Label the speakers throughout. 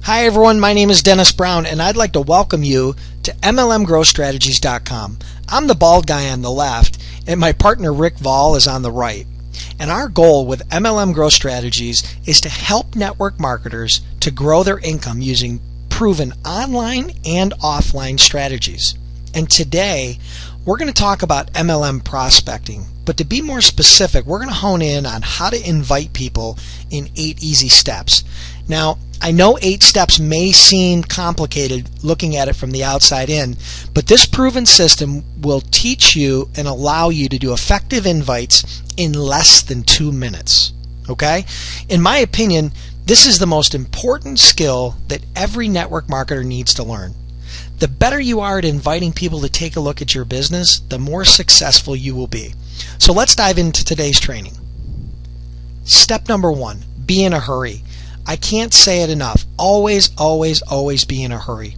Speaker 1: Hi everyone, my name is Dennis Brown and I'd like to welcome you to MLMGrowthStrategies.com. I'm the bald guy on the left and my partner Rick Vahl is on the right. And our goal with MLM Growth Strategies is to help network marketers to grow their income using proven online and offline strategies. And today we're going to talk about MLM prospecting. But to be more specific, we're going to hone in on how to invite people in 8 easy steps. Now, I know 8 steps may seem complicated looking at it from the outside in, but this proven system will teach you and allow you to do effective invites in less than 2 minutes. Okay? In my opinion, this is the most important skill that every network marketer needs to learn. The better you are at inviting people to take a look at your business, the more successful you will be. So let's dive into today's training. Step number 1, be in a hurry. I can't say it enough. Always, always, always be in a hurry.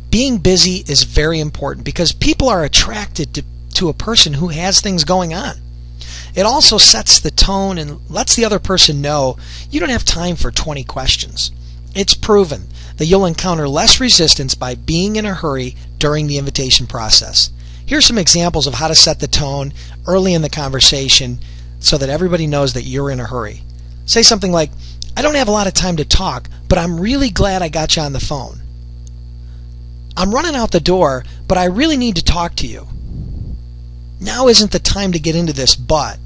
Speaker 1: Being busy is very important because people are attracted to a person who has things going on. It also sets the tone and lets the other person know you don't have time for 20 questions. It's proven that you'll encounter less resistance by being in a hurry during the invitation process. Here's some examples of how to set the tone early in the conversation so that everybody knows that you're in a hurry. Say something like, I don't have a lot of time to talk, but I'm really glad I got you on the phone. I'm running out the door, but I really need to talk to you. Now isn't the time to get into this, but.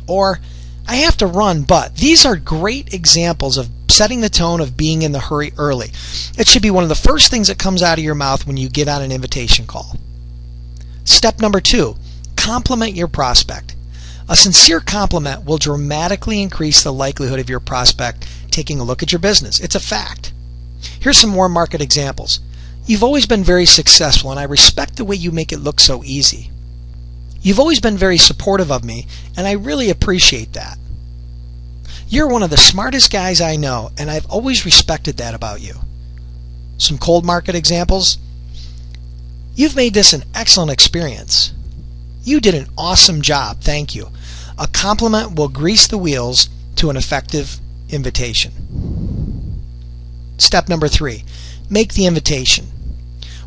Speaker 1: Or, I have to run, but. These are great examples of setting the tone of being in the hurry early. It should be one of the first things that comes out of your mouth when you get on an invitation call. Step number 2, compliment your prospect. A sincere compliment will dramatically increase the likelihood of your prospect taking a look at your business. It's a fact. Here's some more market examples. You've always been very successful and I respect the way you make it look so easy. You've always been very supportive of me and I really appreciate that. You're one of the smartest guys I know and I've always respected that about you. Some cold market examples. You've made this an excellent experience. You did an awesome job, thank you. A compliment will grease the wheels to an effective invitation. Step number 3, make the invitation.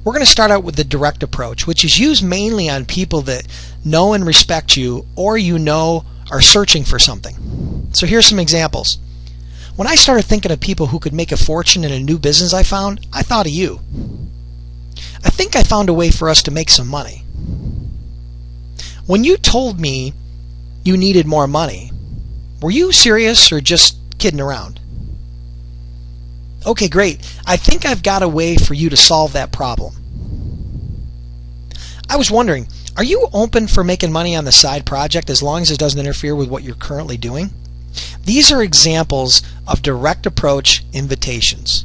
Speaker 1: We're going to start out with the direct approach, which is used mainly on people that know and respect you or you know are searching for something. So here's some examples. When I started thinking of people who could make a fortune in a new business I found, I thought of you. I think I found a way for us to make some money. When you told me you needed more money, were you serious or just kidding around? Okay, great. I think I've got a way for you to solve that problem. I was wondering, are you open for making money on the side project as long as it doesn't interfere with what you're currently doing? These are examples of direct approach invitations.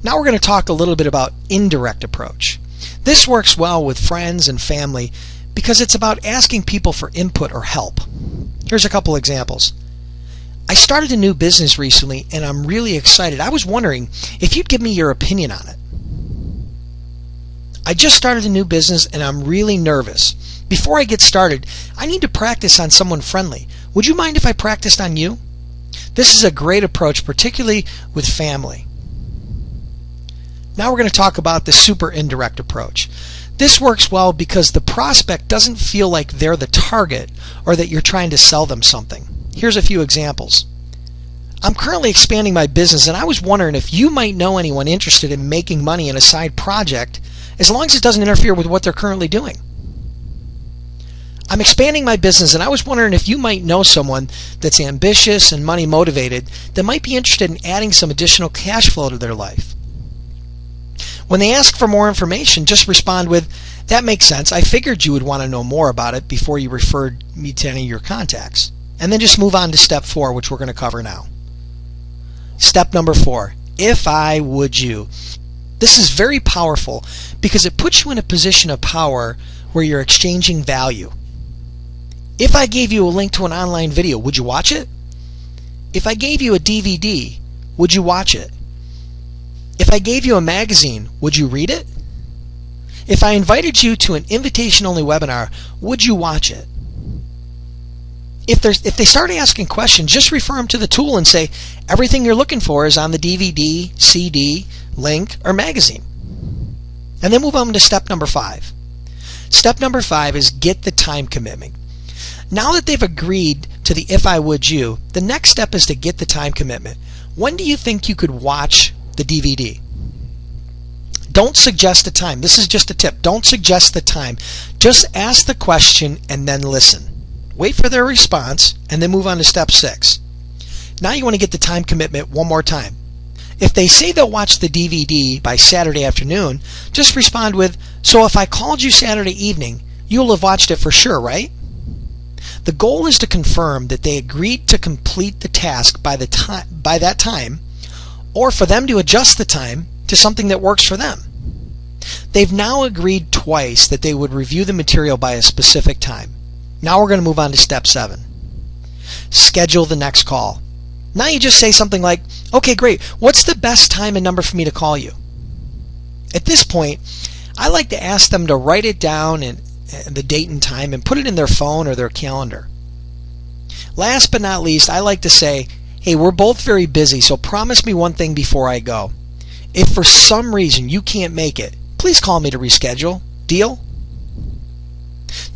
Speaker 1: Now we're going to talk a little bit about indirect approach. This works well with friends and family because it's about asking people for input or help. Here's a couple examples. I started a new business recently and I'm really excited. I was wondering if you'd give me your opinion on it. I just started a new business and I'm really nervous. Before I get started, I need to practice on someone friendly. Would you mind if I practiced on you? This is a great approach, particularly with family. Now we're going to talk about the super indirect approach. This works well because the prospect doesn't feel like they're the target or that you're trying to sell them something. Here's a few examples. I'm currently expanding my business and I was wondering if you might know anyone interested in making money in a side project as long as it doesn't interfere with what they're currently doing. I'm expanding my business and I was wondering if you might know someone that's ambitious and money motivated that might be interested in adding some additional cash flow to their life. When they ask for more information, just respond with, that makes sense. I figured you would want to know more about it before you referred me to any of your contacts. And then just move on to step 4, which we're going to cover now. Step number 4, if I would you. This is very powerful because it puts you in a position of power where you're exchanging value. If I gave you a link to an online video, would you watch it? If I gave you a DVD, would you watch it? If I gave you a magazine, would you read it? If I invited you to an invitation-only webinar, would you watch it? If they start asking questions, just refer them to the tool and say, everything you're looking for is on the DVD, CD, link, or magazine. And then move on to step number 5. Step number 5 is get the time commitment. Now that they've agreed to the if I would you, the next step is to get the time commitment. When do you think you could watch the DVD? Don't suggest a time. This is just a tip. Don't suggest the time. Just ask the question and then listen. Wait for their response and then move on to step 6. Now you want to get the time commitment one more time. If they say they'll watch the DVD by Saturday afternoon, just respond with, so if I called you Saturday evening, you'll have watched it for sure, right? The goal is to confirm that they agreed to complete the task by that time, or for them to adjust the time to something that works for them. They've now agreed twice that they would review the material by a specific time. Now we're going to move on to step 7. Schedule the next call. Now you just say something like, okay, great, what's the best time and number for me to call you? At this point, I like to ask them to write it down and the date and time and put it in their phone or their calendar. Last but not least, I like to say, hey, we're both very busy, so promise me one thing before I go. If for some reason you can't make it, please call me to reschedule. Deal?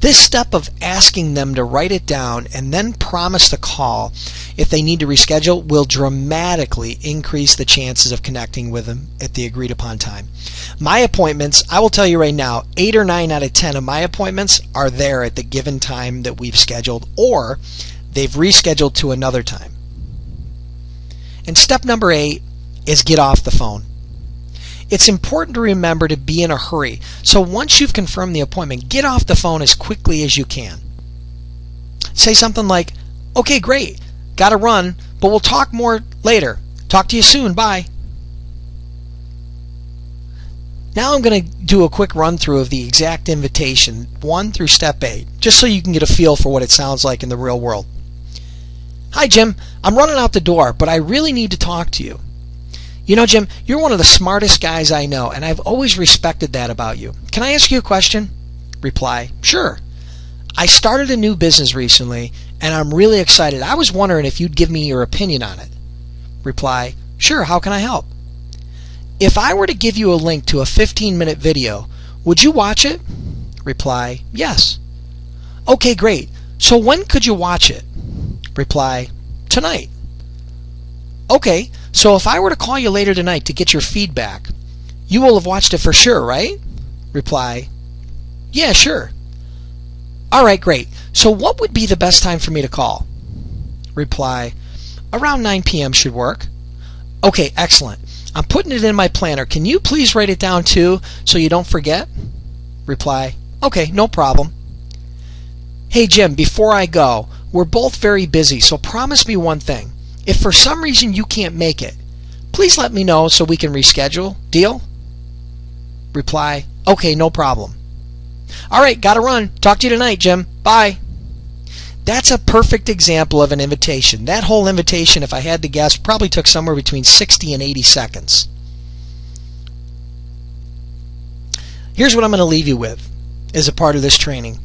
Speaker 1: This step of asking them to write it down and then promise to call if they need to reschedule will dramatically increase the chances of connecting with them at the agreed upon time. My appointments, I will tell you right now, 8 or 9 out of 10 of my appointments are there at the given time that we've scheduled, or they've rescheduled to another time. And step number 8 is get off the phone. It's important to remember to be in a hurry. So once you've confirmed the appointment, get off the phone as quickly as you can. Say something like, okay, great, gotta run, but we'll talk more later. Talk to you soon, bye. Now I'm going to do a quick run through of the exact invitation, 1 through step 8, just so you can get a feel for what it sounds like in the real world. Hi Jim, I'm running out the door, but I really need to talk to you. You know, Jim, you're one of the smartest guys I know, and I've always respected that about you. Can I ask you a question? Reply, sure. I started a new business recently, and I'm really excited. I was wondering if you'd give me your opinion on it. Reply, sure, how can I help? If I were to give you a link to a 15-minute video, would you watch it? Reply, yes. Okay, great. So when could you watch it? Reply, tonight. Okay, so if I were to call you later tonight to get your feedback, you will have watched it for sure, right? Reply, yeah, sure. All right, great. So what would be the best time for me to call? Reply, around 9 p.m. should work. Okay, excellent. I'm putting it in my planner. Can you please write it down too so you don't forget? Reply, okay, no problem. Hey Jim, before I go, we're both very busy, so promise me one thing. If for some reason you can't make it, please let me know so we can reschedule. Deal? Reply, okay, no problem. All right, gotta run. Talk to you tonight, Jim. Bye. That's a perfect example of an invitation. That whole invitation, if I had to guess, probably took somewhere between 60 and 80 seconds. Here's what I'm going to leave you with as a part of this training.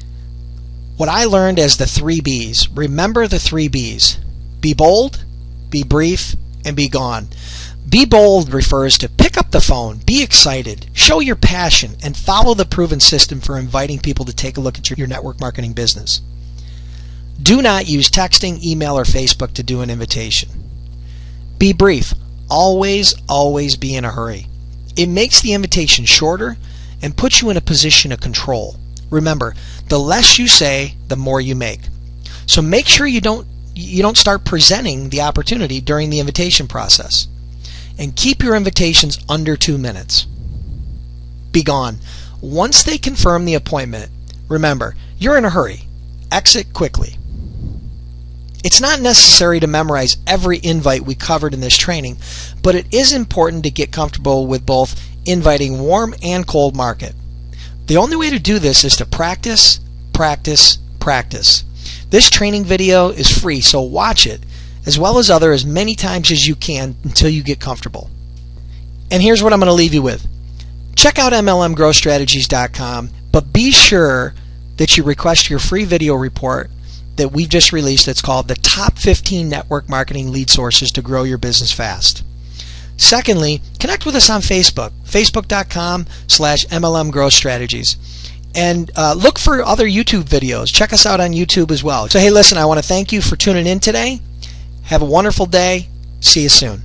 Speaker 1: What I learned as the 3 B's. Remember the 3 B's. Be bold, be brief, and be gone. Be bold refers to pick up the phone, be excited, show your passion, and follow the proven system for inviting people to take a look at your network marketing business. Do not use texting, email, or Facebook to do an invitation. Be brief. Always, always be in a hurry. It makes the invitation shorter and puts you in a position of control. Remember, the less you say, the more you make. So make sure you don't start presenting the opportunity during the invitation process. And keep your invitations under 2 minutes. Be gone. Once they confirm the appointment, remember, you're in a hurry. Exit quickly. It's not necessary to memorize every invite we covered in this training, but it is important to get comfortable with both inviting warm and cold market. The only way to do this is to practice, practice, practice. This training video is free, so watch it, as well as as many times as you can until you get comfortable. And here's what I'm going to leave you with. Check out MLMGrowthStrategies.com, but be sure that you request your free video report that we've just released that's called the Top 15 Network Marketing Lead Sources to Grow Your Business Fast. Secondly, connect with us on Facebook, facebook.com/MLMGrowthStrategies. And look for other YouTube videos. Check us out on YouTube as well. So hey, listen, I want to thank you for tuning in today. Have a wonderful day. See you soon.